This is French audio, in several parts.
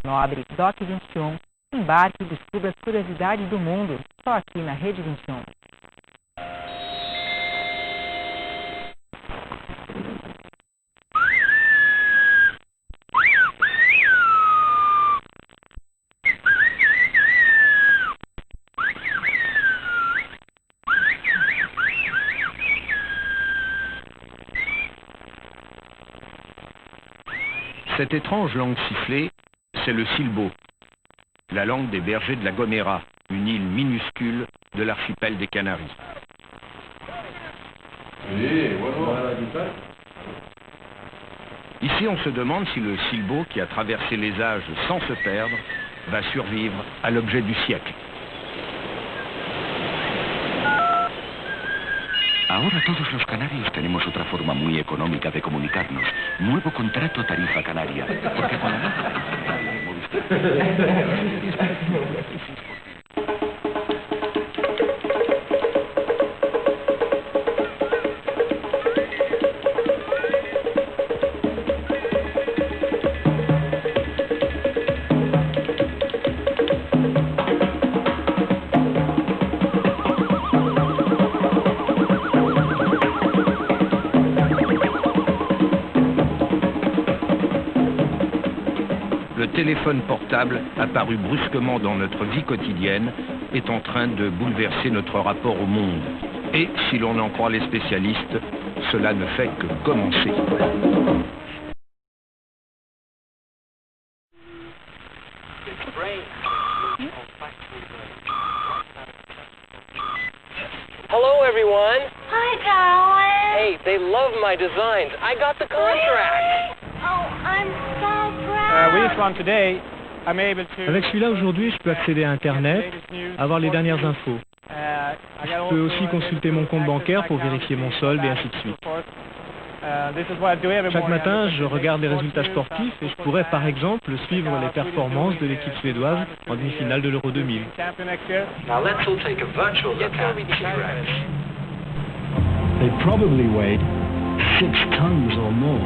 Nobre DOC 21. Embarque e descubra as curiosidades do mundo. Só aqui na Rede 21. Cette étrange langue sifflée, c'est le silbo, la langue des bergers de la Gomera, une île minuscule de l'archipel des Canaries. Ici, on se demande si le silbo, qui a traversé les âges sans se perdre, va survivre à l'objet du siècle. Ahora todos los canarios tenemos otra forma muy económica de comunicarnos. Nuevo contrato tarifa canaria. Porque con la Le téléphone portable, apparu brusquement dans notre vie quotidienne, est en train de bouleverser notre rapport au monde. Et, si l'on en croit les spécialistes, cela ne fait que commencer. Hello, everyone. Hi, darling. Hey, they love my designs. I got the contract. Oh, I'm so proud. Avec celui-là, aujourd'hui, je peux accéder à Internet, avoir les dernières infos. Je peux aussi consulter mon compte bancaire pour vérifier mon solde et ainsi de suite. Chaque matin, je regarde les résultats sportifs et je pourrais, par exemple, suivre les performances de l'équipe suédoise en demi-finale de l'Euro 2000. Now let's all take a virtual look at T-Rex. They probably weighed 6 tons or more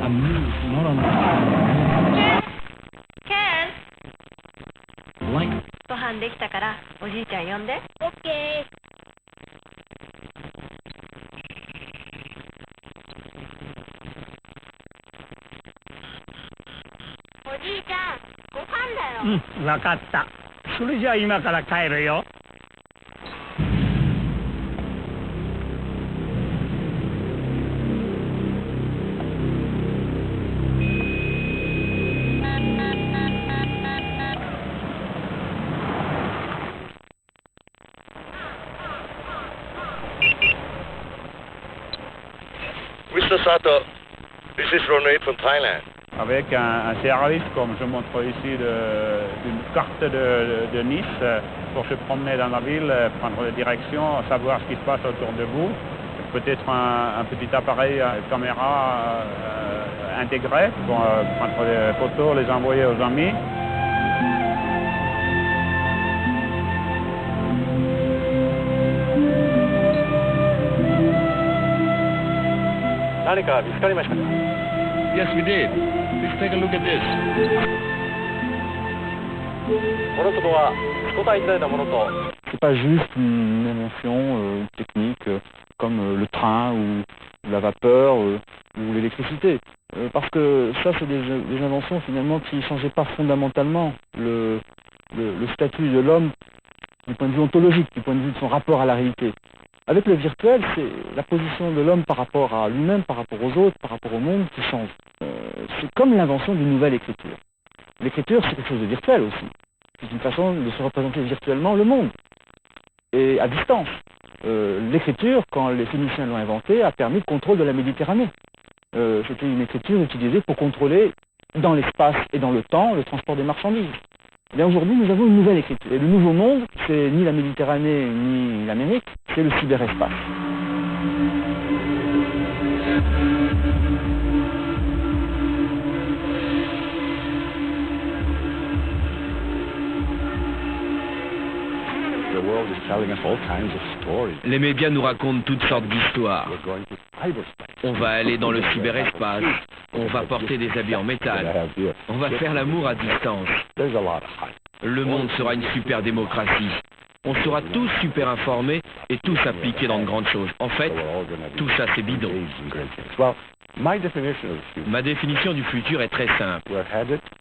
and moved not on Ken, like ご飯できたからおじいちゃん呼んで。オッケー。おじいちゃん、ご飯だよ。わかった。それじゃあ今から帰るよ。Mr. Sato, this is Ronald from Thailand. Avec un service, comme je montre ici, d'une carte de Nice pour se promener dans la ville, prendre les directions, savoir ce qui se passe autour de vous. Peut-être un petit appareil caméra intégré pour prendre des photos, les envoyer aux amis. Yes, we did. Let's take a look at this. C'est pas juste une invention technique comme le train ou la vapeur ou l'électricité. Parce que ça, c'est des inventions finalement qui ne changeaient pas fondamentalement le statut de l'homme du point de vue ontologique, du point de vue de son rapport à la réalité. Avec le virtuel, c'est la position de l'homme par rapport à lui-même, par rapport aux autres, par rapport au monde qui change. C'est comme l'invention d'une nouvelle écriture. L'écriture, c'est quelque chose de virtuel aussi. C'est une façon de se représenter virtuellement le monde, et à distance. L'écriture, quand les Phéniciens l'ont inventée, a permis le contrôle de la Méditerranée. C'était une écriture utilisée pour contrôler dans l'espace et dans le temps le transport des marchandises. Bien aujourd'hui, nous avons une nouvelle écriture. Et le nouveau monde, c'est ni la Méditerranée ni l'Amérique, c'est le cyberespace. Les médias nous racontent toutes sortes d'histoires. On va aller dans le cyberespace, On va porter des habits en métal. On va faire l'amour à distance. Le monde sera une super démocratie. On sera tous super informés et tous appliqués dans de grandes choses. En fait, tout ça c'est bidon. Ma définition du futur est très simple.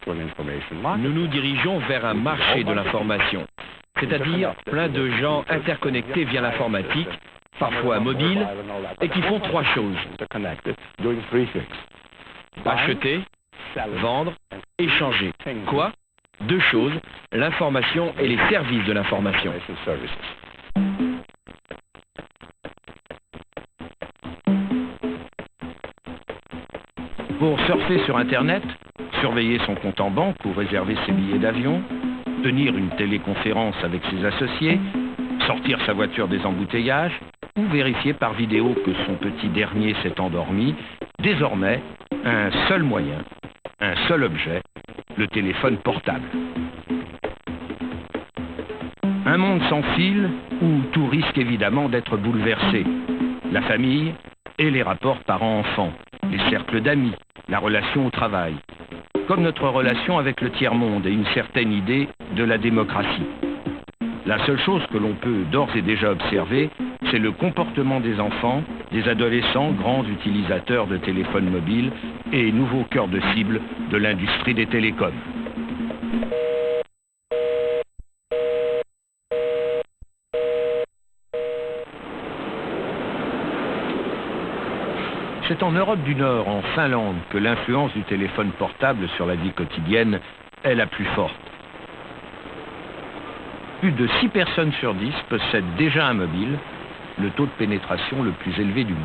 Nous nous dirigeons vers un marché de l'information, c'est-à-dire plein de gens interconnectés via l'informatique, parfois mobiles, et qui font trois choses. Acheter, vendre, échanger. Quoi? Deux choses, l'information et les services de l'information. Pour surfer sur Internet, surveiller son compte en banque ou réserver ses billets d'avion, tenir une téléconférence avec ses associés, sortir sa voiture des embouteillages ou vérifier par vidéo que son petit dernier s'est endormi, désormais, un seul moyen, un seul objet, le téléphone portable. Un monde sans fil où tout risque évidemment d'être bouleversé. La famille et les rapports parents-enfants, les cercles d'amis, la relation au travail, comme notre relation avec le tiers-monde et une certaine idée de la démocratie. La seule chose que l'on peut d'ores et déjà observer, c'est le comportement des enfants, des adolescents, grands utilisateurs de téléphones mobiles et nouveaux cœurs de cible de l'industrie des télécoms. C'est en Europe du Nord, en Finlande, que l'influence du téléphone portable sur la vie quotidienne est la plus forte. Plus de 6 personnes sur 10 possèdent déjà un mobile, le taux de pénétration le plus élevé du monde.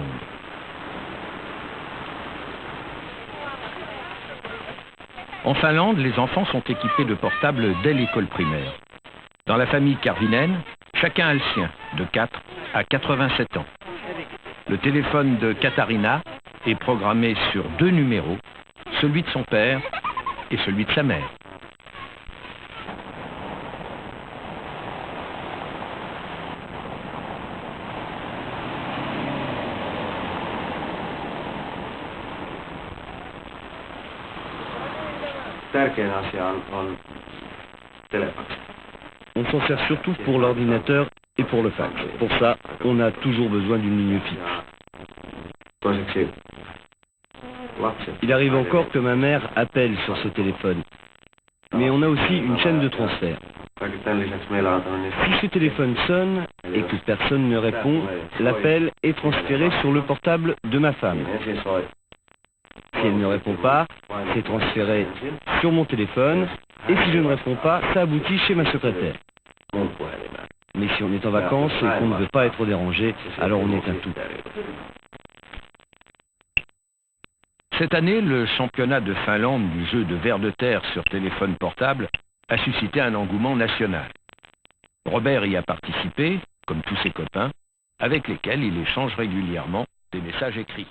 En Finlande, les enfants sont équipés de portables dès l'école primaire. Dans la famille Karvinen, chacun a le sien, de 4 à 87 ans. Le téléphone de Katarina est programmé sur 2 numéros, celui de son père et celui de sa mère. On s'en sert surtout pour l'ordinateur et pour le fax. Pour ça, on a toujours besoin d'une ligne fixe. Il arrive encore que ma mère appelle sur ce téléphone. Mais on a aussi une chaîne de transfert. Si ce téléphone sonne et que personne ne répond, l'appel est transféré sur le portable de ma femme. Si elle ne répond pas, c'est transféré sur mon téléphone, et si je ne réponds pas, ça aboutit chez ma secrétaire. Mais si on est en vacances et qu'on ne veut pas être dérangé, alors on éteint tout. Cette année, le championnat de Finlande du jeu de vers de terre sur téléphone portable a suscité un engouement national. Robert y a participé, comme tous ses copains, avec lesquels il échange régulièrement des messages écrits.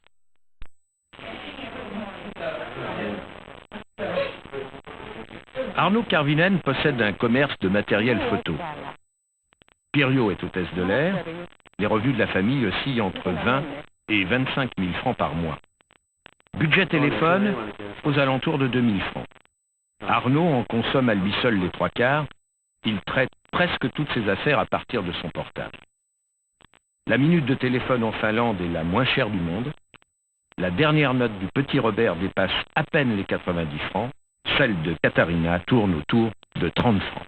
Arnaud Karvinen possède un commerce de matériel photo. Pirjo est hôtesse de l'air. Les revenus de la famille oscillent entre 20 et 25 000 francs par mois. Budget téléphone aux alentours de 2 000 francs. Arnaud en consomme à lui seul les 3/4. Il traite presque toutes ses affaires à partir de son portable. La minute de téléphone en Finlande est la moins chère du monde. La dernière note du petit Robert dépasse à peine les 90 francs. Celle de Katarina tourne autour de 30 francs.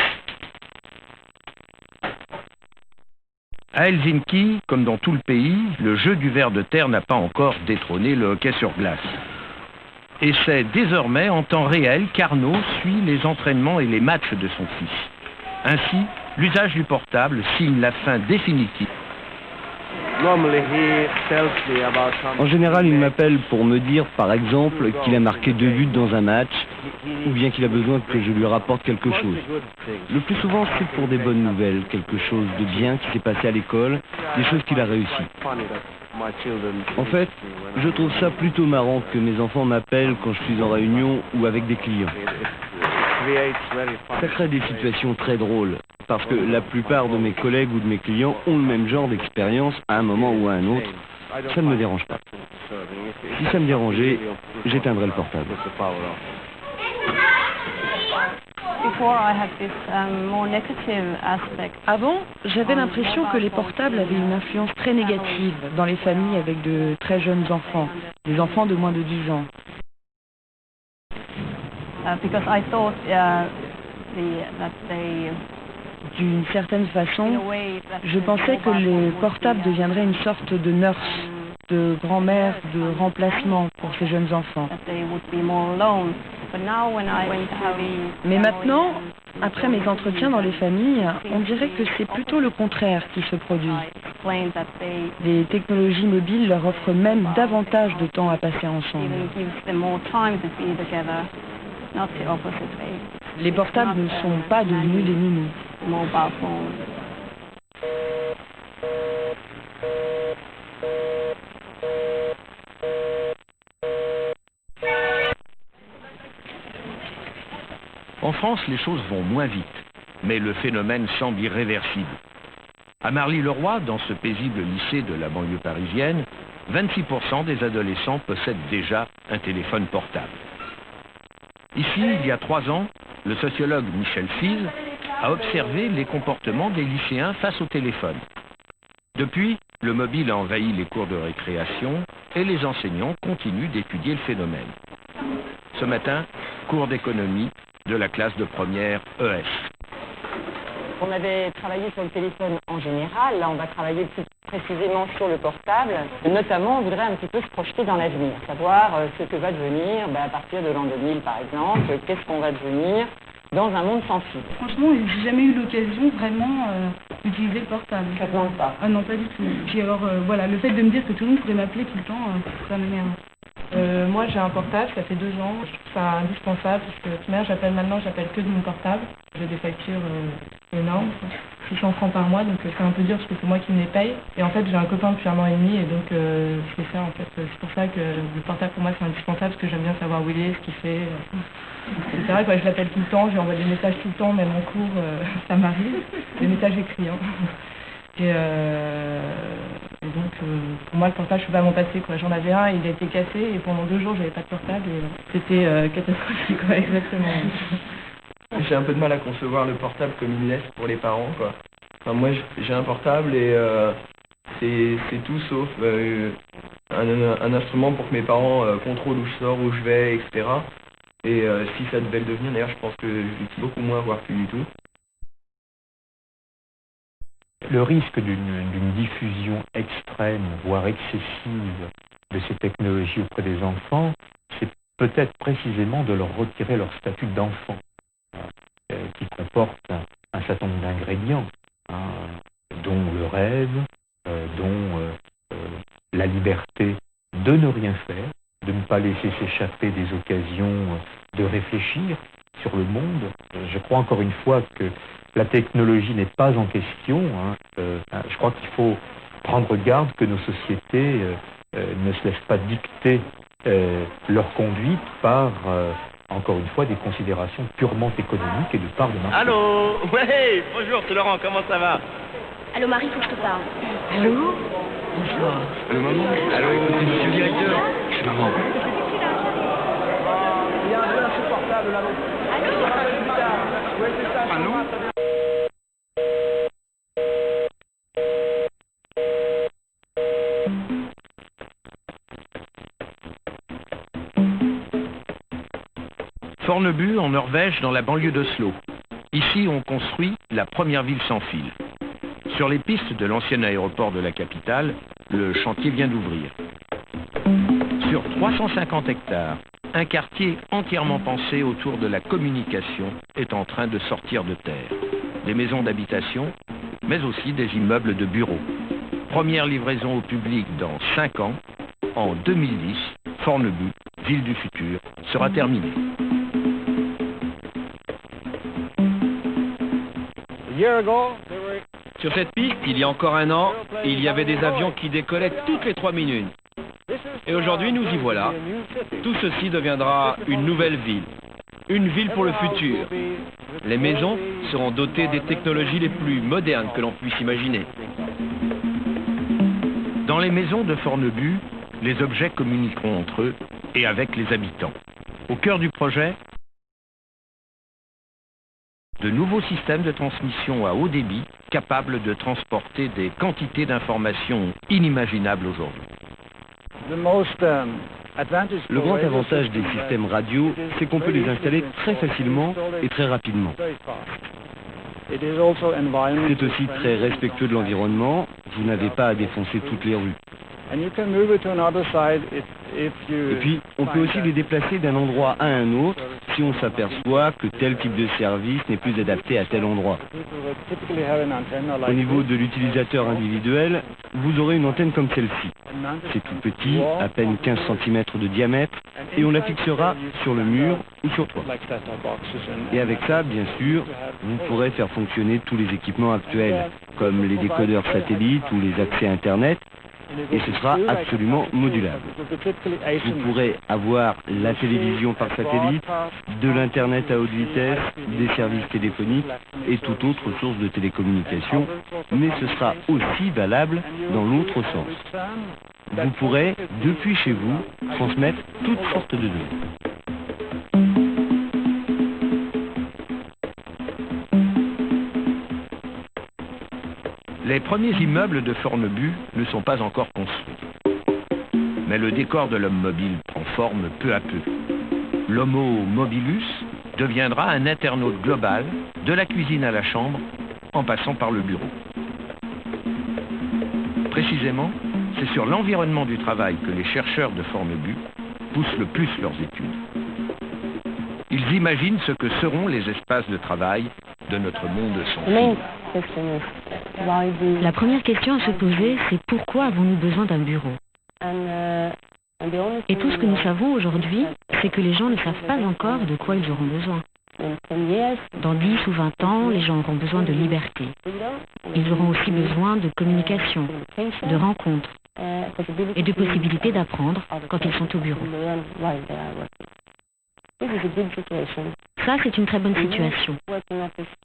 À Helsinki, comme dans tout le pays, le jeu du ver de terre n'a pas encore détrôné le hockey sur glace. Et c'est désormais en temps réel qu'Arnaud suit les entraînements et les matchs de son fils. Ainsi, l'usage du portable signe la fin définitive. En général, il m'appelle pour me dire, par exemple, qu'il a marqué 2 buts dans un match, ou bien qu'il a besoin que je lui rapporte quelque chose. Le plus souvent, c'est pour des bonnes nouvelles, quelque chose de bien qui s'est passé à l'école, des choses qu'il a réussi. En fait, je trouve ça plutôt marrant que mes enfants m'appellent quand je suis en réunion ou avec des clients. Ça crée des situations très drôles, parce que la plupart de mes collègues ou de mes clients ont le même genre d'expérience à un moment ou à un autre, ça ne me dérange pas. Si ça me dérangeait, j'éteindrais le portable. Avant, j'avais l'impression que les portables avaient une influence très négative dans les familles avec de très jeunes enfants, des enfants de moins de 10 ans. D'une certaine façon, je pensais que les portables deviendraient une sorte de nurse, de grand-mère, de remplacement pour ces jeunes enfants. Mais maintenant, après mes entretiens dans les familles, on dirait que c'est plutôt le contraire qui se produit. Les technologies mobiles leur offrent même davantage de temps à passer ensemble. Les portables ne sont pas devenus des nounous. En France, les choses vont moins vite, mais le phénomène semble irréversible. À Marly-le-Roi, dans ce paisible lycée de la banlieue parisienne, 26% des adolescents possèdent déjà un téléphone portable. Ici, il y a 3 ans, le sociologue Michel Fize a observé les comportements des lycéens face au téléphone. Depuis, le mobile a envahi les cours de récréation et les enseignants continuent d'étudier le phénomène. Ce matin, cours d'économie de la classe de première ES. On avait travaillé sur le téléphone en général, là on va travailler plus précisément sur le portable. Notamment, on voudrait un petit peu se projeter dans l'avenir, savoir ce que va devenir à partir de l'an 2000 par exemple, qu'est-ce qu'on va devenir dans un monde sans fil. Franchement, j'ai jamais eu l'occasion vraiment d'utiliser le portable. Ça te manque pas? Ah non, pas du tout. Puis alors, voilà, le fait de me dire que tout le monde pourrait m'appeler tout le temps, ça m'énerve. Moi j'ai un portable, ça fait 2 ans, je trouve ça indispensable parce que de toute manière j'appelle que de mon portable. J'ai des factures énormes, 600 francs par mois, donc c'est un peu dur parce que c'est moi qui me les paye. Et en fait j'ai un copain depuis 1 an et demi et donc je fais ça en fait. C'est pour ça que le portable pour moi c'est indispensable parce que j'aime bien savoir où il est, ce qu'il fait, etc. Quoi, je l'appelle tout le temps, je lui envoie des messages tout le temps, même en cours, ça m'arrive, des messages écrits. Et donc, pour moi, le portable, je ne peux pas m'en passer, quoi. J'en avais un, il a été cassé, et pendant 2 jours, j'avais pas de portable, et c'était catastrophique, quoi, exactement. J'ai un peu de mal à concevoir le portable comme une laisse pour les parents, quoi. Enfin, moi, j'ai un portable, et c'est tout sauf un instrument pour que mes parents contrôlent où je sors, où je vais, etc. Et si ça devait le devenir, d'ailleurs, je pense que je l'utilise beaucoup moins, voire plus du tout. Le risque d'une diffusion extrême, voire excessive de ces technologies auprès des enfants, c'est peut-être précisément de leur retirer leur statut d'enfant, qui comporte un certain nombre d'ingrédients, dont le rêve, dont la liberté de ne rien faire, de ne pas laisser s'échapper des occasions de réfléchir sur le monde. Je crois encore une fois que la technologie n'est pas en question. Je crois qu'il faut prendre garde que nos sociétés ne se laissent pas dicter leur conduite par, encore une fois, des considérations purement économiques et de part de marché. Allô? Ouais, bonjour, c'est Laurent, comment ça va? Allô Marie, faut que je te parle. Allô? Bonjour. Allô maman? Allô, c'est monsieur le directeur? Je suis maman. Il y a un peu insupportable là-haut. Allô? Fornebu, en Norvège, dans la banlieue d'Oslo. Ici, on construit la première ville sans fil. Sur les pistes de l'ancien aéroport de la capitale, le chantier vient d'ouvrir. Sur 350 hectares, un quartier entièrement pensé autour de la communication est en train de sortir de terre. Des maisons d'habitation, mais aussi des immeubles de bureaux. Première livraison au public dans 5 ans. En 2010, Fornebu, ville du futur, sera terminée. Sur cette piste, il y a encore 1 an, il y avait des avions qui décollaient toutes les 3 minutes. Et aujourd'hui, nous y voilà. Tout ceci deviendra une nouvelle ville. Une ville pour le futur. Les maisons seront dotées des technologies les plus modernes que l'on puisse imaginer. Dans Dans les maisons de Fornebu, les objets communiqueront entre eux et avec les habitants. Au cœur du projet, de nouveaux systèmes de transmission à haut débit capables de transporter des quantités d'informations inimaginables aujourd'hui. Le grand avantage des systèmes radio, c'est qu'on peut les installer très facilement et très rapidement. C'est aussi très respectueux de l'environnement, vous n'avez pas à défoncer toutes les rues. Et puis, on peut aussi les déplacer d'un endroit à un autre si on s'aperçoit que tel type de service n'est plus adapté à tel endroit. Au niveau de l'utilisateur individuel, vous aurez une antenne comme celle-ci. C'est tout petit, à peine 15 cm de diamètre, et on la fixera sur le mur ou sur toit. Et avec ça, bien sûr, vous pourrez faire fonctionner tous les équipements actuels, comme les décodeurs satellites ou les accès Internet, et ce sera absolument modulable. Vous pourrez avoir la télévision par satellite, de l'Internet à haute vitesse, des services téléphoniques et toute autre source de télécommunication, mais ce sera aussi valable dans l'autre sens. Vous pourrez, depuis chez vous, transmettre toutes sortes de données. Les premiers immeubles de Fornebu ne sont pas encore construits. Mais le décor de l'homme mobile prend forme peu à peu. L'homo mobilus deviendra un internaute global, de la cuisine à la chambre, en passant par le bureau. Précisément, c'est sur l'environnement du travail que les chercheurs de Fornebu poussent le plus leurs études. Ils imaginent ce que seront les espaces de travail de notre monde sans fil. La première question à se poser, c'est pourquoi avons-nous besoin d'un bureau? Et tout ce que nous savons aujourd'hui, c'est que les gens ne savent pas encore de quoi ils auront besoin. Dans 10 ou 20 ans, les gens auront besoin de liberté. Ils auront aussi besoin de communication, de rencontres et de possibilités d'apprendre quand ils sont au bureau. Ça, c'est une très bonne situation.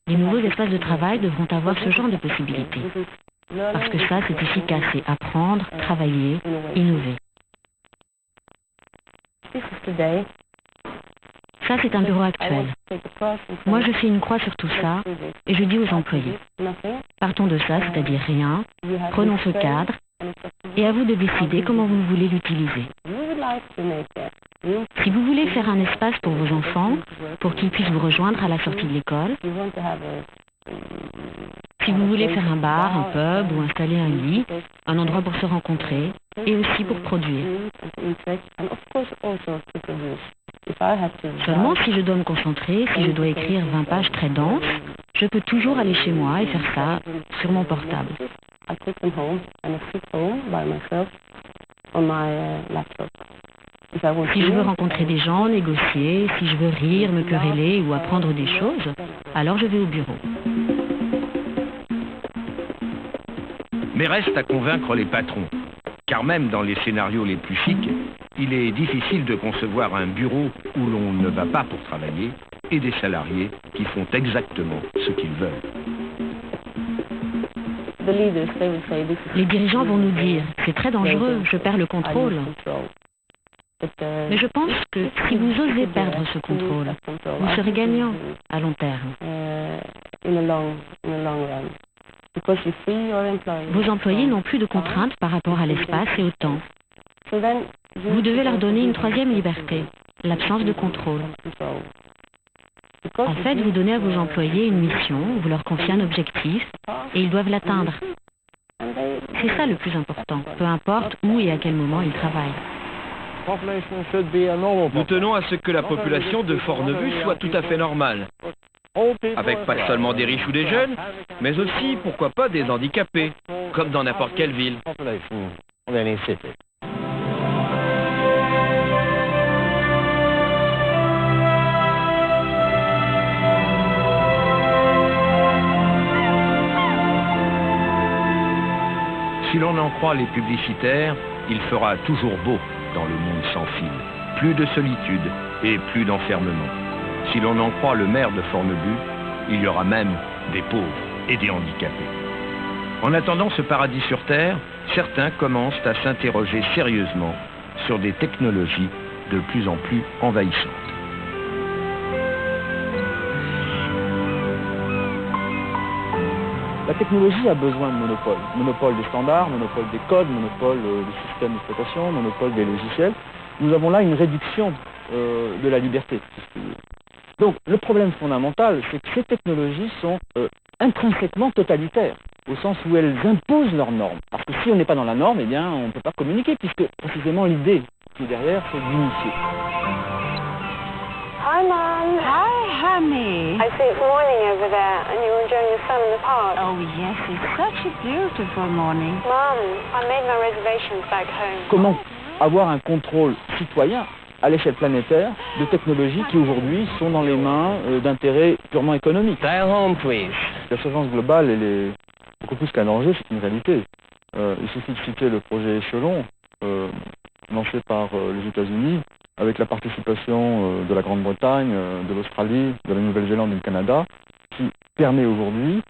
Les nouveaux espaces de travail devront avoir ce genre de possibilités. Parce que ça, c'est efficace, c'est apprendre, travailler, innover. Ça, c'est un bureau actuel. Moi, je fais une croix sur tout ça et je dis aux employés, partons de ça, c'est-à-dire rien, prenons ce cadre et à vous de décider comment vous voulez l'utiliser. Si vous voulez faire un espace pour vos enfants, pour qu'ils puissent vous rejoindre à la sortie de l'école, si vous voulez faire un bar, un pub ou installer un lit, un endroit pour se rencontrer et aussi pour produire. Seulement si je dois me concentrer, si je dois écrire 20 pages très denses, je peux toujours aller chez moi et faire ça sur mon portable. Si je veux rencontrer des gens, négocier, si je veux rire, me quereller ou apprendre des choses, alors je vais au bureau. Mais reste à convaincre les patrons, car même dans les scénarios les plus chics, il est difficile de concevoir un bureau où l'on ne va pas pour travailler et des salariés qui font exactement ce qu'ils veulent. Les dirigeants vont nous dire, c'est très dangereux, je perds le contrôle. Mais je pense que si vous osez perdre ce contrôle, vous serez gagnant à long terme. Vos employés n'ont plus de contraintes par rapport à l'espace et au temps. Vous devez leur donner une troisième liberté, l'absence de contrôle. En fait, vous donnez à vos employés une mission, vous leur confiez un objectif et ils doivent l'atteindre. C'est ça le plus important, peu importe où et à quel moment ils travaillent. Nous tenons à ce que la population de Fornebu soit tout à fait normale. Avec pas seulement des riches ou des jeunes, mais aussi, pourquoi pas, des handicapés, comme dans n'importe quelle ville. Si l'on en croit les publicitaires, il fera toujours beau dans le monde sans fil. Plus de solitude et plus d'enfermement. Si l'on en croit le maire de Fornebu, il y aura même des pauvres et des handicapés. En attendant ce paradis sur Terre, certains commencent à s'interroger sérieusement sur des technologies de plus en plus envahissantes. La technologie a besoin de monopole. Monopole des standards, monopole des codes, monopole des systèmes d'exploitation, monopole des logiciels. Nous avons là une réduction de la liberté. Donc le problème fondamental, c'est que ces technologies sont intrinsèquement totalitaires, au sens où elles imposent leurs normes. Parce que si on n'est pas dans la norme, eh bien on ne peut pas communiquer, puisque précisément l'idée qui est derrière, c'est d'unifier. Hi, Mum. Hi, honey. I see it's morning over there, and you're enjoying the sun in the park. Oh, yes, it's such a beautiful morning. Mum, I made my reservations back home. Comment avoir un contrôle citoyen à l'échelle planétaire de technologies qui aujourd'hui sont dans les mains d'intérêts purement économiques? Dial home, please. La surveillance globale, elle est beaucoup plus qu'un danger, c'est une réalité. Il suffit de citer le projet Échelon, lancé par les États-Unis, avec la participation de la Grande-Bretagne, de l'Australie, de la Nouvelle-Zélande et du Canada, qui permet aujourd'hui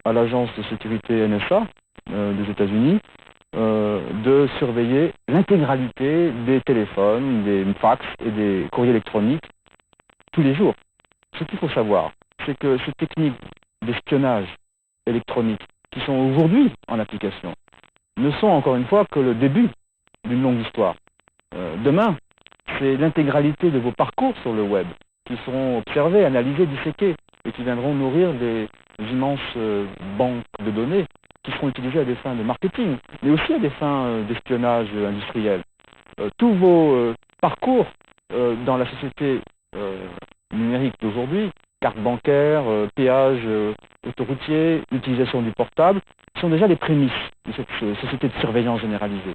à l'agence de sécurité NSA des États-Unis de surveiller l'intégralité des téléphones, des fax et des courriers électroniques tous les jours. Ce qu'il faut savoir, c'est que ces techniques d'espionnage électronique qui sont aujourd'hui en application ne sont encore une fois que le début d'une longue histoire. Demain, c'est l'intégralité de vos parcours sur le web qui seront observés, analysés, disséqués et qui viendront nourrir des immenses banques de données qui seront utilisées à des fins de marketing, mais aussi à des fins d'espionnage industriel. Tous vos parcours dans la société numérique d'aujourd'hui, carte bancaire, péage autoroutier, utilisation du portable, sont déjà les prémices de cette société de surveillance généralisée.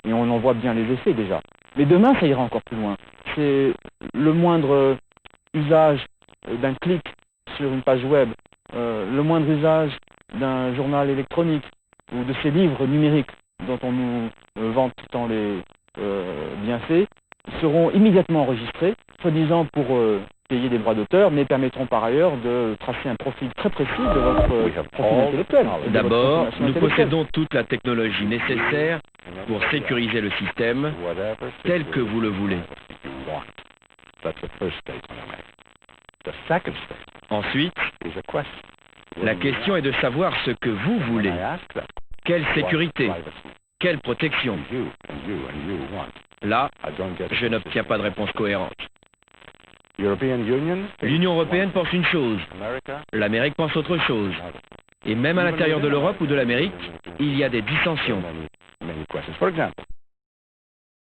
Et on en voit bien les effets déjà. Mais demain, ça ira encore plus loin. C'est le moindre usage d'un clic sur une page web, le moindre usage d'un journal électronique ou de ces livres numériques dont on nous vante tant les bienfaits, seront immédiatement enregistrés, soi-disant pour payer des droits d'auteur, mais permettront par ailleurs de tracer un profil très précis de votre profil intellectuel. D'abord, nous possédons toute la technologie nécessaire pour sécuriser le système tel que vous le voulez. Ensuite, la question est de savoir ce que vous voulez. Quelle sécurité? Quelle protection? Là, je n'obtiens pas de réponse cohérente. L'Union européenne pense une chose, l'Amérique pense autre chose. Et même à l'intérieur de l'Europe ou de l'Amérique, il y a des dissensions.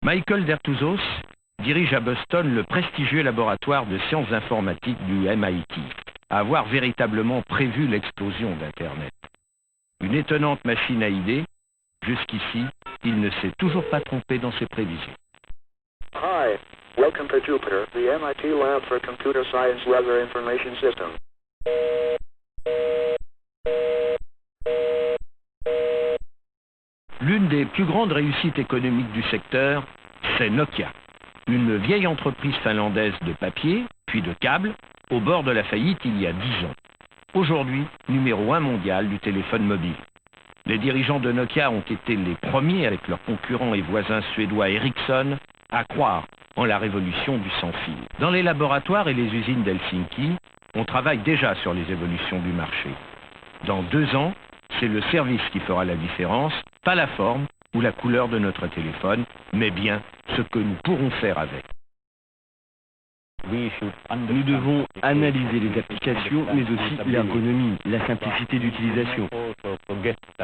Michael Dertouzos dirige à Boston le prestigieux laboratoire de sciences informatiques du MIT, à avoir véritablement prévu l'explosion d'Internet. Une étonnante machine à idées, jusqu'ici, il ne s'est toujours pas trompé dans ses prévisions. Hi, welcome to Jupiter, the MIT Lab for Computer Science Weather Information System. L'une des plus grandes réussites économiques du secteur, c'est Nokia, une vieille entreprise finlandaise de papier, puis de câbles, au bord de la faillite il y a 10 ans. Aujourd'hui, numéro 1 mondial du téléphone mobile. Les dirigeants de Nokia ont été les premiers, avec leurs concurrents et voisins suédois Ericsson, à croire en la révolution du sans-fil. Dans les laboratoires et les usines d'Helsinki, on travaille déjà sur les évolutions du marché. Dans 2 ans, c'est le service qui fera la différence, pas la forme ou la couleur de notre téléphone, mais bien ce que nous pourrons faire avec. Nous devons analyser les applications, mais aussi l'ergonomie, la simplicité d'utilisation.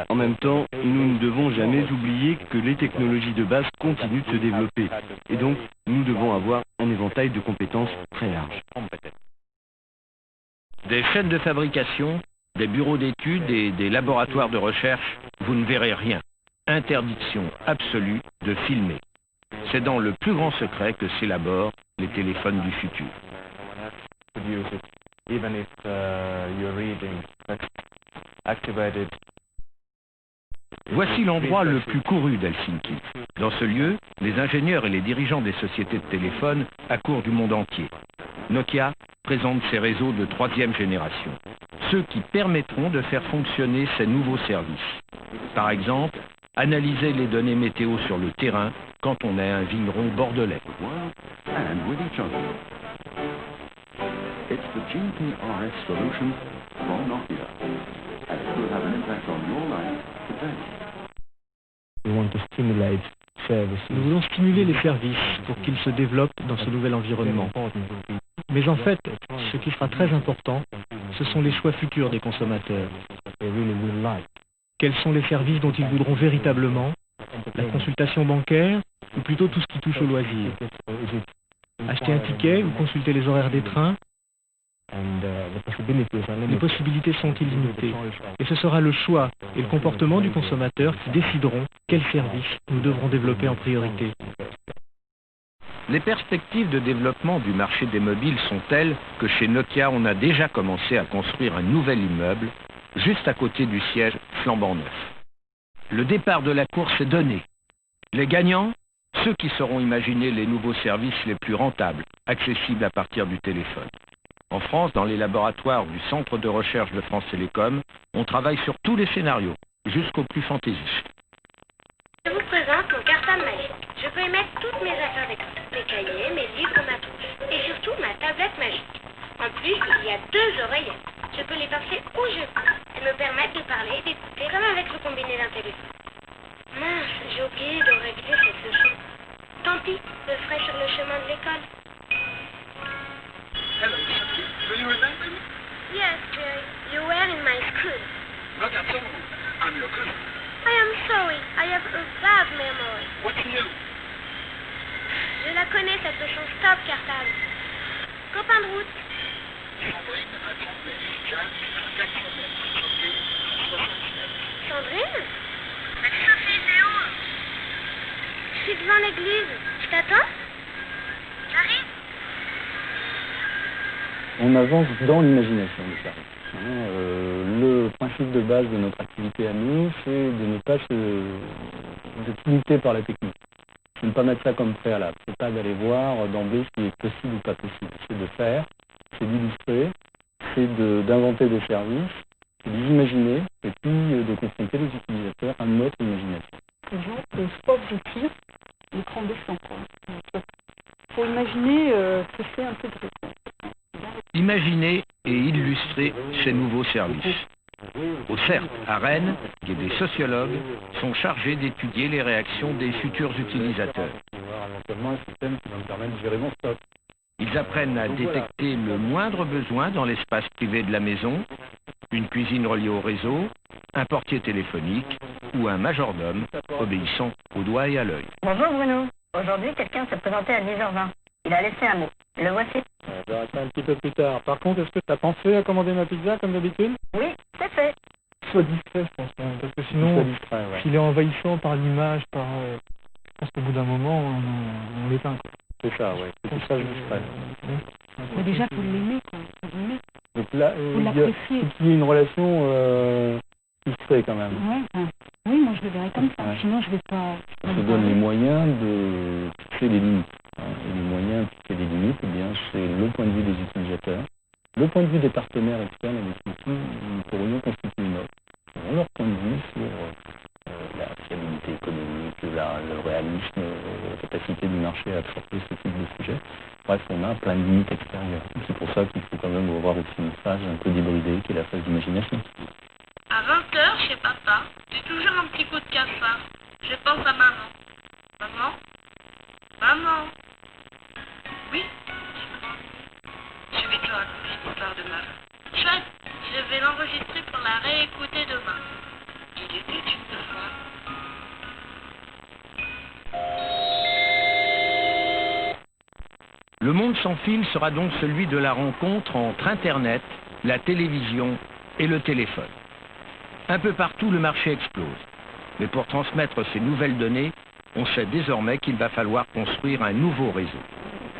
En même temps, nous ne devons jamais oublier que les technologies de base continuent de se développer. Et donc, nous devons avoir un éventail de compétences très large. Des chaînes de fabrication, des bureaux d'études et des laboratoires de recherche, vous ne verrez rien. Interdiction absolue de filmer. C'est dans le plus grand secret que s'élaborent les téléphones du futur. Voici l'endroit le plus couru d'Helsinki. Dans ce lieu, les ingénieurs et les dirigeants des sociétés de téléphone accourent du monde entier. Nokia présente ses réseaux de 3e génération, ceux qui permettront de faire fonctionner ces nouveaux services. Par exemple, analyser les données météo sur le terrain quand on est un vigneron bordelais. And with each other. It's the GPRS solution from Nokia, and it will have an impact on your life today. Nous voulons stimuler les services pour qu'ils se développent dans ce nouvel environnement. Mais en fait, ce qui sera très important, ce sont les choix futurs des consommateurs. Quels sont les services dont ils voudront véritablement? La consultation bancaire ou plutôt tout ce qui touche au loisir? Acheter un ticket ou consulter les horaires des trains? Les possibilités sont illimitées. Et ce sera le choix et le comportement du consommateur qui décideront quels services nous devrons développer en priorité. Les perspectives de développement du marché des mobiles sont telles que chez Nokia, on a déjà commencé à construire un nouvel immeuble juste à côté du siège flambant neuf. Le départ de la course est donné. Les gagnants, ceux qui sauront imaginer les nouveaux services les plus rentables, accessibles à partir du téléphone. En France, dans les laboratoires du Centre de recherche de France Télécom, on travaille sur tous les scénarios, jusqu'aux plus fantaisistes. Je vous présente mon cartable magique. Je peux y mettre toutes mes affaires d'école, mes cahiers, mes livres, ma trousse, et surtout ma tablette magique. En plus, il y a 2 oreillettes. Je peux les passer où je veux. Elles me permettent de parler et d'écouter comme avec le combiné d'un téléphone. Mince, j'ai oublié de régler cette leçon. Tant pis, je le ferai sur le chemin de l'école. Hello, Sophie. Do you remember me? Yes, Jerry. You were in my school. Not at all. I'm your cousin. I am sorry. I have a bad memory. What's new? Je la connais, cette leçon. Stop, cartable. Copain de route. Sandrine? Sophie, c'est où? Je suis devant l'église. Je t'attends? J'arrive. On avance dans l'imagination des services. Le principe de base de notre activité à nous, c'est de ne pas se limiter par la technique. C'est de ne pas mettre ça comme préalable. C'est pas d'aller voir d'emblée ce qui est possible ou pas possible. C'est de faire, c'est d'illustrer, c'est d'inventer des services, c'est d'imaginer et puis de confronter les utilisateurs à notre imagination. Donc, objectif, l'écran descend. Il faut imaginer ce que c'est un peu de Imaginer et illustrer ces nouveaux services. Au CERT, à Rennes, des sociologues sont chargés d'étudier les réactions des futurs utilisateurs. Ils apprennent à détecter le moindre besoin dans l'espace privé de la maison, une cuisine reliée au réseau, un portier téléphonique ou un majordome obéissant au doigt et à l'œil. Bonjour Bruno. Aujourd'hui, quelqu'un s'est présenté à 10h20. Il a laissé un mot. Le voici. Je vais arrêter un petit peu plus tard. Par contre, est-ce que tu as pensé à commander ma pizza comme d'habitude? Oui, c'est fait. Sois distrait, je pense, parce que sinon, s'il est envahissant par l'image, je pense qu'au bout d'un moment, on l'éteint. C'est ça, oui. C'est tout ça, je me ferai. Mais déjà, il faut l'aimer, quoi. Donc là, il faut qu'il y ait une relation illustrée quand même. Ouais, oui, moi je le verrai comme ça. Ouais. Sinon, je vais pas. On se donne les moyens de fixer les limites. Et les moyens de fixer les limites, eh bien, c'est le point de vue des utilisateurs, le point de vue des partenaires externes avec qui nous pourrions constituer une offre. Leur point de vue sur la fiabilité économique, le réalisme, la capacité du marché à absorber ce type de sujet. Bref, on a plein de limites extérieures. C'est pour ça qu'il faut quand même avoir aussi une phase un peu débridée qui est la phase d'imagination. À 20h, chez papa, j'ai toujours un petit coup de cafard. Je pense à maman. Maman? Maman? Oui? Je vais te raconter l'histoire de maman. Chouette, je vais l'enregistrer pour la réécouter demain. Il était une fois. Le monde sans fil sera donc celui de la rencontre entre Internet, la télévision et le téléphone. Un peu partout, le marché explose. Mais pour transmettre ces nouvelles données, on sait désormais qu'il va falloir construire un nouveau réseau.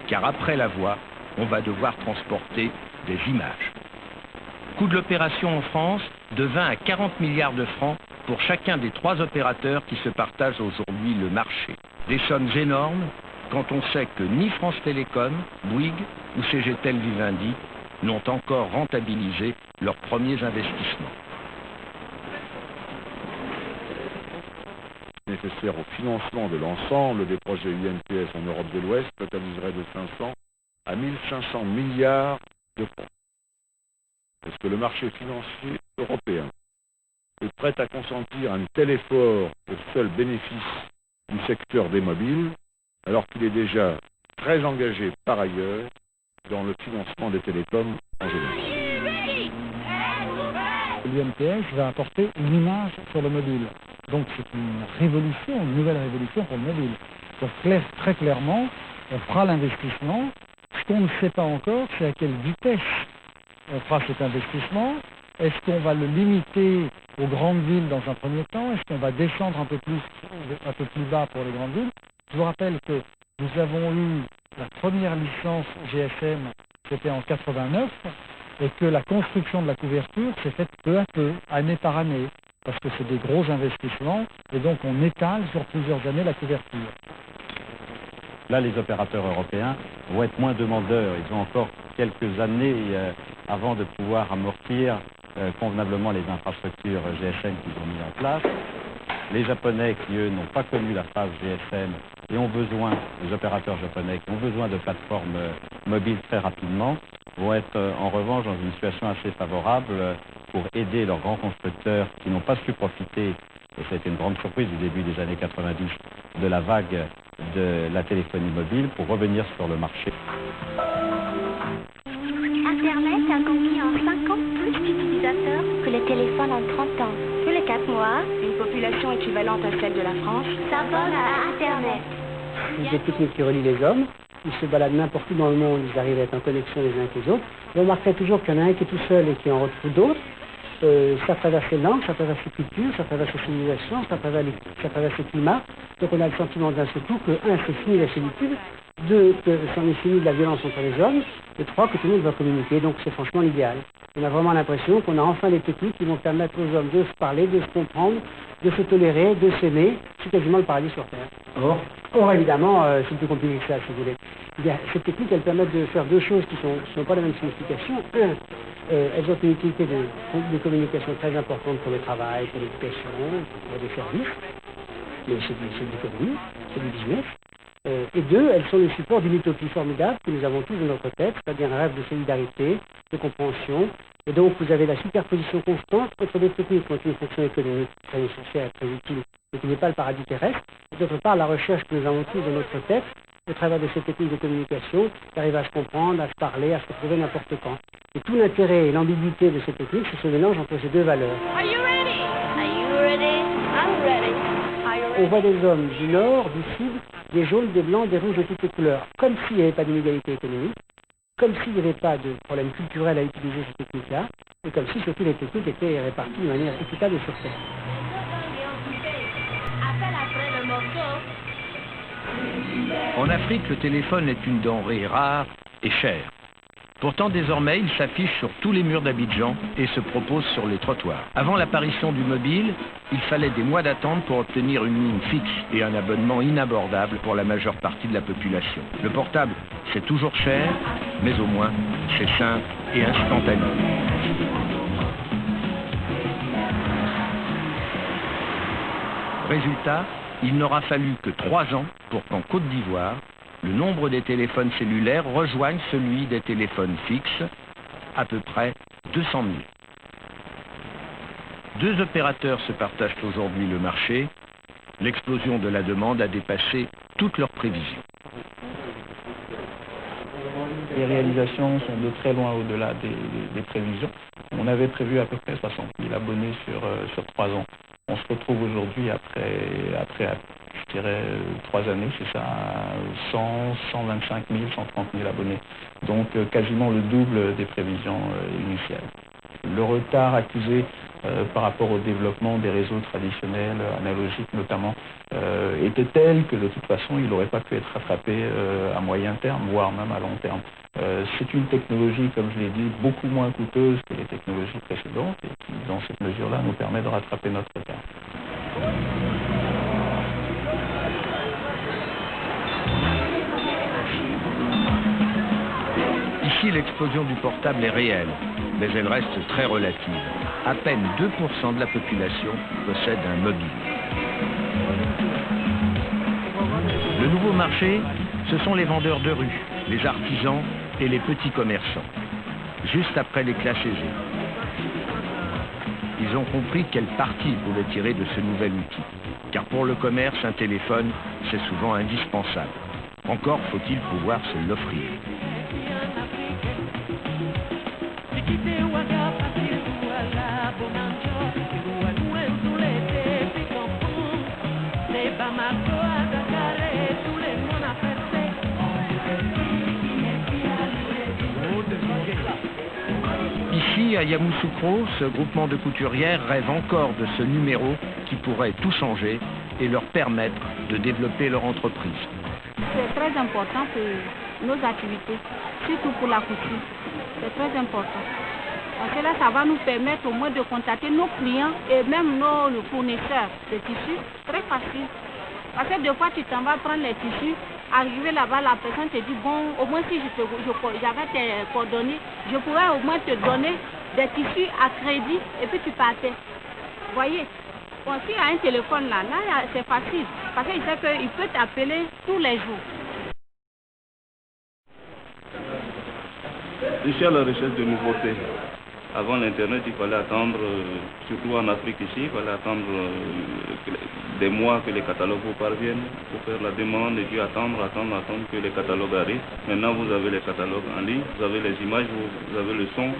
Car après la voix, on va devoir transporter des images. Coût de l'opération en France, de 20 à 40 milliards de francs pour chacun des 3 opérateurs qui se partagent aujourd'hui le marché. Des sommes énormes quand on sait que ni France Télécom, Bouygues ou CGTEL Vivendi n'ont encore rentabilisé leurs premiers investissements. nécessaires au financement de l'ensemble des projets UNPS en Europe de l'Ouest totaliseraient de 500 à 1500 milliards de francs. Est-ce que le marché financier européen est prêt à consentir un tel effort au seul bénéfice du secteur des mobiles, alors qu'il est déjà très engagé par ailleurs dans le financement des télécoms en général? L'UNPS va apporter une image sur le mobile. Donc c'est une révolution, une nouvelle révolution pour le mobile. Donc très clairement, on fera l'investissement. Ce qu'on ne sait pas encore, c'est à quelle vitesse on fera cet investissement. Est-ce qu'on va le limiter aux grandes villes dans un premier temps? Est-ce qu'on va descendre un peu plus bas pour les grandes villes? Je vous rappelle que nous avons eu la première licence GSM, c'était en 89, et que la construction de la couverture s'est faite peu à peu, année par année, parce que c'est des gros investissements, et donc on étale sur plusieurs années la couverture. Là, les opérateurs européens vont être moins demandeurs. Ils ont encore quelques années avant de pouvoir amortir convenablement les infrastructures GSM qu'ils ont mis en place. Les Japonais qui, eux, n'ont pas connu la phase GSM et ont besoin, les opérateurs japonais qui ont besoin de plateformes mobiles très rapidement, vont être en revanche dans une situation assez favorable pour aider leurs grands constructeurs qui n'ont pas su profiter, et ça a été une grande surprise du début des années 90, de la vague de la téléphonie mobile pour revenir sur le marché. Internet a conquis en 5 ans plus d'utilisateurs que les téléphones en 30 ans. Tous les 4 mois, une population équivalente à celle de la France s'abonne à Internet. Il y a des techniques qui relient les hommes. Ils se baladent n'importe où dans le monde, ils arrivent à être en connexion les uns avec les autres. Vous remarquerez toujours qu'il y en a un qui est tout seul et qui en retrouve d'autres. Ça traverse les langues, ça traverse les cultures, ça traverse les civilisations, ça traverse les climats. Donc on a le sentiment d'un seul coup que, 1, c'est fini la solitude, 2, que c'en est fini de la violence entre les hommes, et 3, que tout le monde va communiquer. Donc c'est franchement l'idéal. On a vraiment l'impression qu'on a enfin des techniques qui vont permettre aux hommes de se parler, de se comprendre, de se tolérer, de s'aimer. C'est quasiment le paradis sur Terre. Or évidemment, c'est plus compliqué que ça, si vous voulez. Ces techniques, elles permettent de faire deux choses qui sont pas la même signification. Un, elles ont une utilité de communication très importante pour le travail, pour l'éducation, pour des services. Mais c'est de l'économie, c'est du business. Et deux, elles sont le support d'une utopie formidable que nous avons tous dans notre tête, c'est-à-dire un rêve de solidarité, de compréhension. Et donc, vous avez la superposition constante entre des techniques qui ont une fonction économique très nécessaire, très utile, et qui n'est pas le paradis terrestre, et d'autre part, la recherche que nous avons tous dans notre tête, au travers de ces techniques de communication, qui arrivent à se comprendre, à se parler, à se retrouver n'importe quand. Et tout l'intérêt et l'ambiguïté de ces techniques, c'est ce mélange entre ces deux valeurs. Are you ready? Are you ready? I'm ready. On voit des hommes du nord, du sud, des jaunes, des blancs, des rouges de toutes les couleurs, comme s'il n'y avait pas d'inégalité économique, comme s'il n'y avait pas de problème culturel à utiliser ces techniques-là, et comme si surtout les techniques étaient réparties de manière équitable sur Terre. En Afrique, le téléphone est une denrée rare et chère. Pourtant, désormais, il s'affiche sur tous les murs d'Abidjan et se propose sur les trottoirs. Avant l'apparition du mobile, il fallait des mois d'attente pour obtenir une ligne fixe et un abonnement inabordable pour la majeure partie de la population. Le portable, c'est toujours cher, mais au moins, c'est simple et instantané. Résultat, il n'aura fallu que 3 ans pour qu'en Côte d'Ivoire, le nombre des téléphones cellulaires rejoigne celui des téléphones fixes, à peu près 200 000. 2 opérateurs se partagent aujourd'hui le marché. L'explosion de la demande a dépassé toutes leurs prévisions. Les réalisations sont de très loin au-delà des prévisions. On avait prévu à peu près 60 000 abonnés sur 3 ans. On se retrouve aujourd'hui après je dirais 3 années, c'est ça, 100, 125 000, 130 000 abonnés. Donc quasiment le double des prévisions initiales. Le retard accusé par rapport au développement des réseaux traditionnels, analogiques notamment, était tel que de toute façon il n'aurait pas pu être rattrapé à moyen terme, voire même à long terme. C'est une technologie, comme je l'ai dit, beaucoup moins coûteuse que les technologies précédentes et qui, dans cette mesure-là, nous permet de rattraper notre retard. Ici, l'explosion du portable est réelle, mais elle reste très relative. À peine 2% de la population possède un mobile. Le nouveau marché, ce sont les vendeurs de rue, les artisans et les petits commerçants, juste après les classes aisées. Ils ont compris quel parti ils pouvaient tirer de ce nouvel outil, car pour le commerce, un téléphone, c'est souvent indispensable. Encore faut-il pouvoir se l'offrir. Ici, à Yamoussoukro, ce groupement de couturières rêve encore de ce numéro qui pourrait tout changer et leur permettre de développer leur entreprise. C'est très important pour nos activités, surtout pour la couture. C'est très important. Parce que là, ça va nous permettre au moins de contacter nos clients et même nos fournisseurs de tissus. Très facile. Parce que des fois, tu t'en vas prendre les tissus, arriver là-bas, la personne te dit, bon, au moins si j'avais tes coordonnées, je pourrais au moins te donner des tissus à crédit et puis tu partais. Vous voyez? Bon, s'il y a un téléphone là, c'est facile. Parce qu'il sait qu'il peut t'appeler tous les jours. Je suis à la recherche de nouveautés. Avant l'Internet, il fallait attendre, surtout en Afrique ici, il fallait attendre des mois que les catalogues vous parviennent pour faire la demande et puis attendre que les catalogues arrivent. Maintenant, vous avez les catalogues en ligne, vous avez les images, vous avez le son.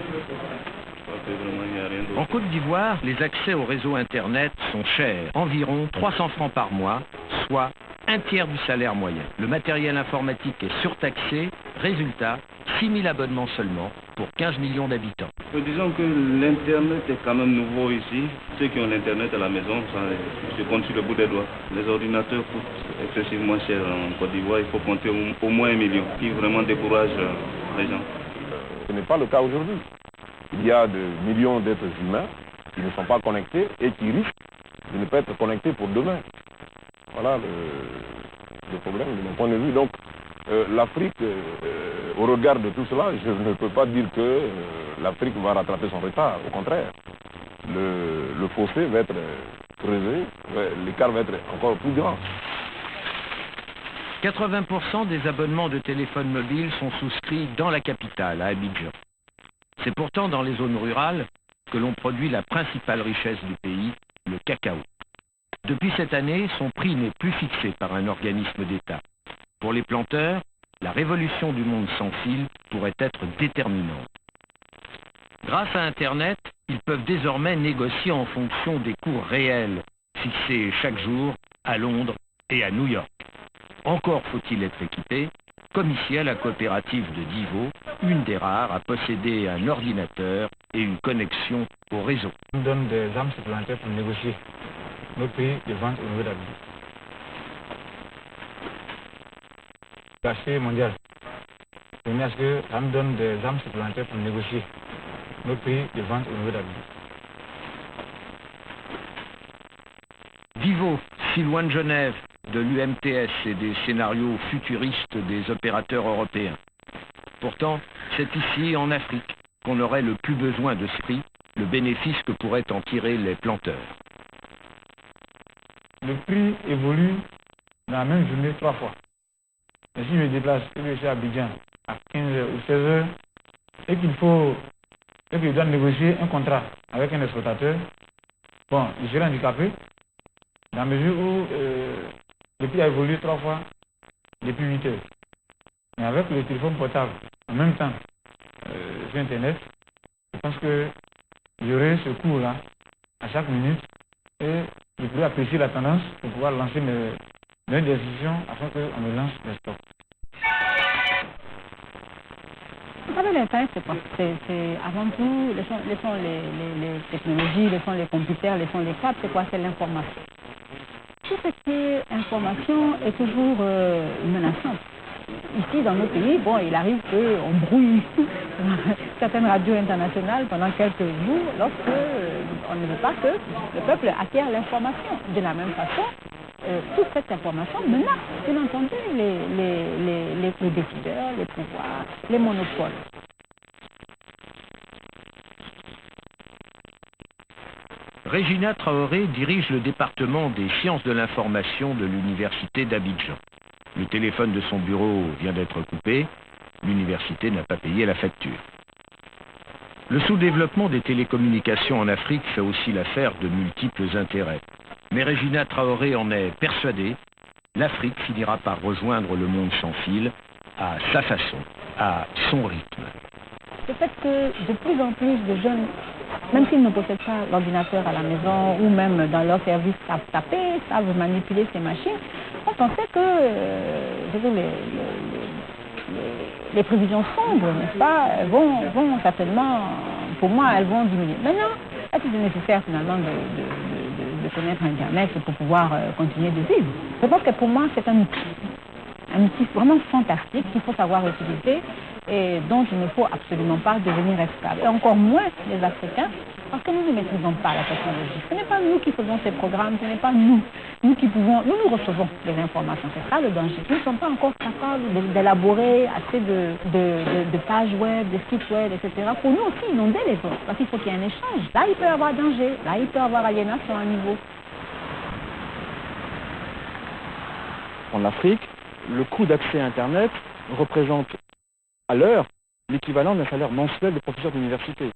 En Côte d'Ivoire, les accès au réseau Internet sont chers, environ 300 francs par mois, soit un tiers du salaire moyen. Le matériel informatique est surtaxé, résultat, 6 000 abonnements seulement pour 15 millions d'habitants. Disons que l'Internet est quand même nouveau ici. Ceux qui ont l'Internet à la maison, ça se compte sur le bout des doigts. Les ordinateurs coûtent excessivement cher en Côte d'Ivoire. Il faut compter au moins 1 million, qui vraiment décourage les gens. Ce n'est pas le cas aujourd'hui. Il y a des millions d'êtres humains qui ne sont pas connectés et qui risquent de ne pas être connectés pour demain. Voilà le problème de mon point de vue. Donc, l'Afrique, au regard de tout cela, je ne peux pas dire que l'Afrique va rattraper son retard. Au contraire, le fossé va être creusé, l'écart va être encore plus grand. 80% des abonnements de téléphones mobiles sont souscrits dans la capitale, à Abidjan. C'est pourtant dans les zones rurales que l'on produit la principale richesse du pays, le cacao. Depuis cette année, son prix n'est plus fixé par un organisme d'État. Pour les planteurs, la révolution du monde sans fil pourrait être déterminante. Grâce à Internet, ils peuvent désormais négocier en fonction des cours réels, fixés chaque jour à Londres et à New York. Encore faut-il être équipé, comme ici à la coopérative de Divo, une des rares à posséder un ordinateur et une connexion au réseau. On donne des armes supplémentaires pour négocier nos prix de vente au niveau d'Abidjan. Marché mondial. Est-ce que ça me donne des armes supplémentaires pour négocier nos prix de vente au niveau d'Abidjan. Divo, si loin de Genève, de l'UMTS et des scénarios futuristes des opérateurs européens. Pourtant, c'est ici, en Afrique, qu'on aurait le plus besoin de ce prix, le bénéfice que pourraient en tirer les planteurs. Le prix évolue dans la même journée 3 fois. Et si je me déplace, que je suis à Abidjan à 15h ou 16h, et que je dois négocier un contrat avec un exploitateur, bon, je serai handicapé, dans la mesure où le prix a évolué 3 fois depuis 8 heures. Mais avec le téléphone portable, en même temps, sur Internet, je pense que j'aurai ce cours-là à chaque minute et je pourrai apprécier la tendance pour pouvoir lancer mes décisions afin qu'on me lance les stocks. Vous savez, l'Internet, c'est quoi? C'est avant tout, les technologies, les computers, les câbles, c'est quoi? C'est l'information. Tout ce qui est information est toujours menaçant. Ici, dans nos pays, bon, il arrive qu'on brouille certaines radios internationales pendant quelques jours lorsque on ne veut pas que le peuple acquiert l'information. De la même façon, toute cette information menace, bien entendu, les décideurs, les pouvoirs, les monopoles. Régina Traoré dirige le département des sciences de l'information de l'université d'Abidjan. Le téléphone de son bureau vient d'être coupé. L'université n'a pas payé la facture. Le sous-développement des télécommunications en Afrique fait aussi l'affaire de multiples intérêts. Mais Régina Traoré en est persuadée, l'Afrique finira par rejoindre le monde sans fil à sa façon, à son rythme. Le fait que de plus en plus de jeunes, même s'ils ne possèdent pas l'ordinateur à la maison ou même dans leur service, savent taper, savent manipuler ces machines, on pensait que les prévisions sombres, n'est-ce pas, vont certainement, pour moi, elles vont diminuer. Maintenant, est-ce que c'est nécessaire finalement de connaître Internet pour pouvoir continuer de vivre? Je pense que pour moi, c'est un outil vraiment fantastique qu'il faut savoir utiliser et dont il ne faut absolument pas devenir esclave. Et encore moins les Africains, parce que nous ne maîtrisons pas la technologie. Ce n'est pas nous qui faisons ces programmes, ce n'est pas nous qui pouvons, nous recevons les informations, c'est ça le danger. Nous ne sommes pas encore capables d'élaborer assez de pages web, de sites web, etc. pour nous aussi inonder les autres, parce qu'il faut qu'il y ait un échange. Là, il peut y avoir danger, là, il peut y avoir aliénation à un niveau. En Afrique, le coût d'accès à Internet représente à l'heure l'équivalent d'un salaire mensuel de professeur d'université.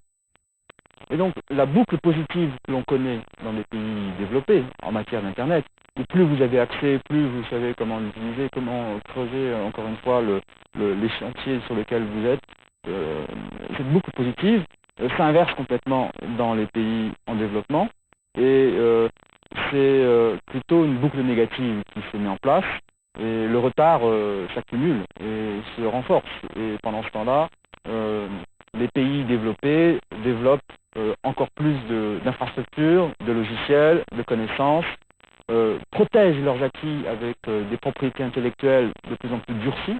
Et donc, la boucle positive que l'on connaît dans les pays développés en matière d'Internet, où plus vous avez accès, plus vous savez comment l'utiliser, comment creuser, encore une fois, les chantiers sur lesquels vous êtes, cette boucle positive s'inverse complètement dans les pays en développement, et c'est plutôt une boucle négative qui se met en place, et le retard s'accumule et se renforce. Et pendant ce temps-là, les pays développés développent encore plus d'infrastructures, de logiciels, de connaissances, protègent leurs acquis avec des propriétés intellectuelles de plus en plus durcies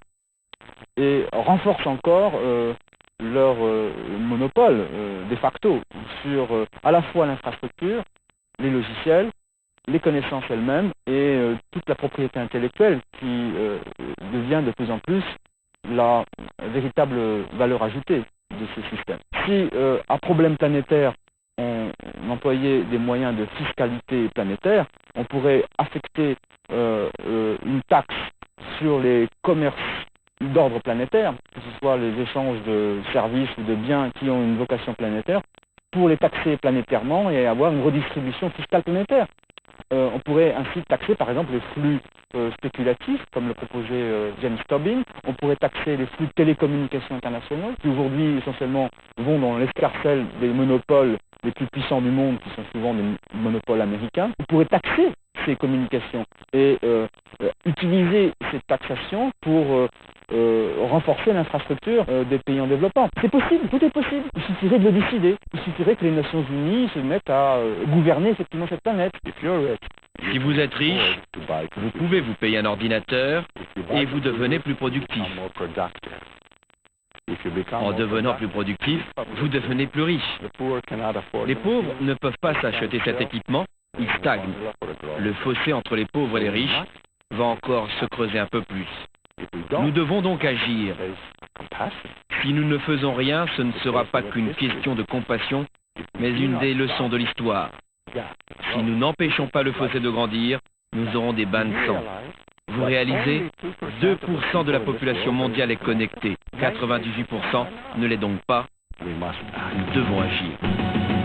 et renforcent encore leur monopole de facto sur à la fois l'infrastructure, les logiciels, les connaissances elles-mêmes et toute la propriété intellectuelle qui devient de plus en plus la véritable valeur ajoutée de ce système. Si à problème planétaire, on employait des moyens de fiscalité planétaire, on pourrait affecter une taxe sur les commerces d'ordre planétaire, que ce soit les échanges de services ou de biens qui ont une vocation planétaire, pour les taxer planétairement et avoir une redistribution fiscale planétaire. On pourrait ainsi taxer par exemple les flux spéculatifs, comme le proposait James Tobin. On pourrait taxer les flux de télécommunications internationaux, qui aujourd'hui essentiellement vont dans l'escarcelle des monopoles les plus puissants du monde, qui sont souvent des monopoles américains. On pourrait taxer ces communications et utiliser cette taxation pour renforcer l'infrastructure des pays en développement. C'est possible, tout est possible. Il suffirait de le décider. Il suffirait que les Nations Unies se mettent à gouverner effectivement cette planète. Si vous êtes riche, vous pouvez vous payer un ordinateur et vous devenez plus productif. En devenant plus productif, vous devenez plus riche. Les pauvres ne peuvent pas s'acheter cet équipement, ils stagnent. Le fossé entre les pauvres et les riches va encore se creuser un peu plus. Nous devons donc agir. Si nous ne faisons rien, ce ne sera pas qu'une question de compassion, mais une des leçons de l'histoire. Si nous n'empêchons pas le fossé de grandir, nous aurons des bains de sang. Vous réalisez, 2% de la population mondiale est connectée, 98% ne l'est donc pas. Nous devons agir.